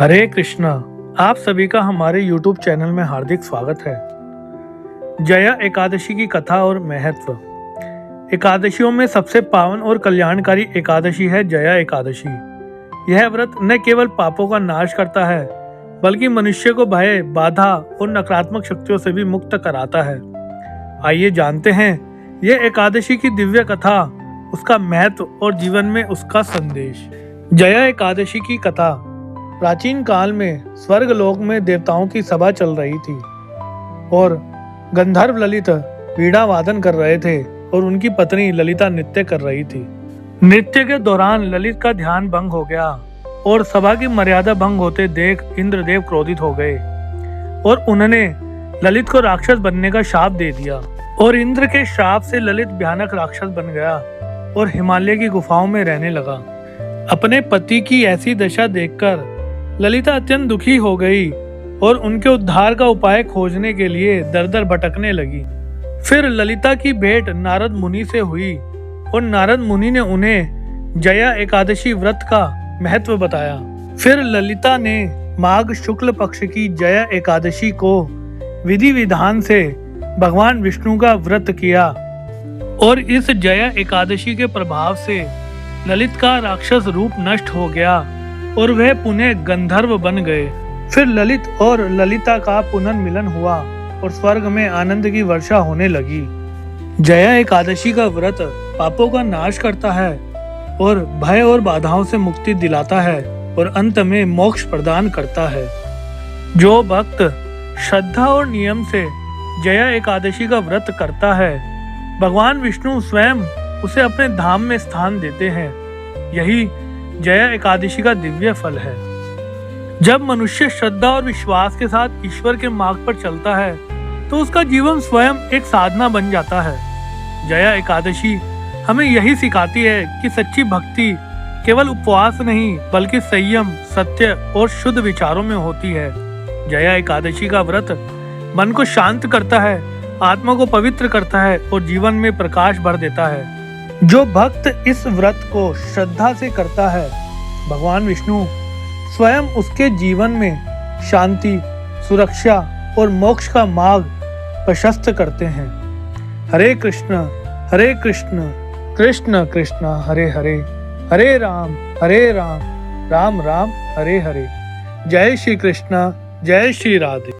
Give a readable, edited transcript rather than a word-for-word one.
हरे कृष्णा। आप सभी का हमारे YouTube चैनल में हार्दिक स्वागत है। जया एकादशी की कथा और महत्व। एकादशियों में सबसे पावन और कल्याणकारी एकादशी है जया एकादशी। यह व्रत न केवल पापों का नाश करता है बल्कि मनुष्य को भय, बाधा और नकारात्मक शक्तियों से भी मुक्त कराता है। आइए जानते हैं यह एकादशी की दिव्य कथा, उसका महत्व और जीवन में उसका संदेश। जया एकादशी की कथा। प्राचीन काल में स्वर्ग लोक में देवताओं की सभा चल रही थी और गंधर्व ललित वीणा वादन कर रहे थे और उनकी पत्नी ललिता नृत्य कर रही थी। नृत्य के दौरान ललित का ध्यान भंग हो गया और सभा की मर्यादा भंग होते देख इंद्रदेव क्रोधित हो गए और उन्होंने ललित को राक्षस बनने का शाप दे दिया। और इंद्र के शाप से ललित भयानक राक्षस बन गया और हिमालय की गुफाओं में रहने लगा। अपने पति की ऐसी दशा देखकर ललिता अत्यंत दुखी हो गई और उनके उद्धार का उपाय खोजने के लिए दर दर भटकने लगी। फिर ललिता की भेंट नारद मुनि से हुई और नारद मुनि ने उन्हें जया एकादशी व्रत का महत्व बताया। फिर ललिता ने माघ शुक्ल पक्ष की जया एकादशी को विधि विधान से भगवान विष्णु का व्रत किया और इस जया एकादशी के प्रभाव से ललित का राक्षस रूप नष्ट हो गया और वह पुनः गंधर्व बन गए। फिर ललित और ललिता का पुनर्मिलन हुआ और स्वर्ग में आनंद की वर्षा होने लगी। जया एकादशी का व्रत पापों का नाश करता है और भय और बाधाओं से मुक्ति दिलाता है और अंत में मोक्ष प्रदान करता है। जो भक्त श्रद्धा और नियम से जया एकादशी का व्रत करता है, भगवान विष्णु स्वयं उसे अपने धाम में स्थान देते हैं। यही जया एकादशी का दिव्य फल है। जब मनुष्य श्रद्धा और विश्वास के साथ ईश्वर के मार्ग पर चलता है तो उसका जीवन स्वयं एक साधना बन जाता है। जया एकादशी हमें यही सिखाती है कि सच्ची भक्ति केवल उपवास नहीं बल्कि संयम, सत्य और शुद्ध विचारों में होती है। जया एकादशी का व्रत मन को शांत करता है, आत्मा को पवित्र करता है और जीवन में प्रकाश भर देता है। जो भक्त इस व्रत को श्रद्धा से करता है, भगवान विष्णु स्वयं उसके जीवन में शांति, सुरक्षा और मोक्ष का मार्ग प्रशस्त करते हैं। हरे कृष्ण कृष्ण कृष्ण हरे हरे, हरे राम राम राम हरे हरे। जय श्री कृष्ण, जय श्री राधे।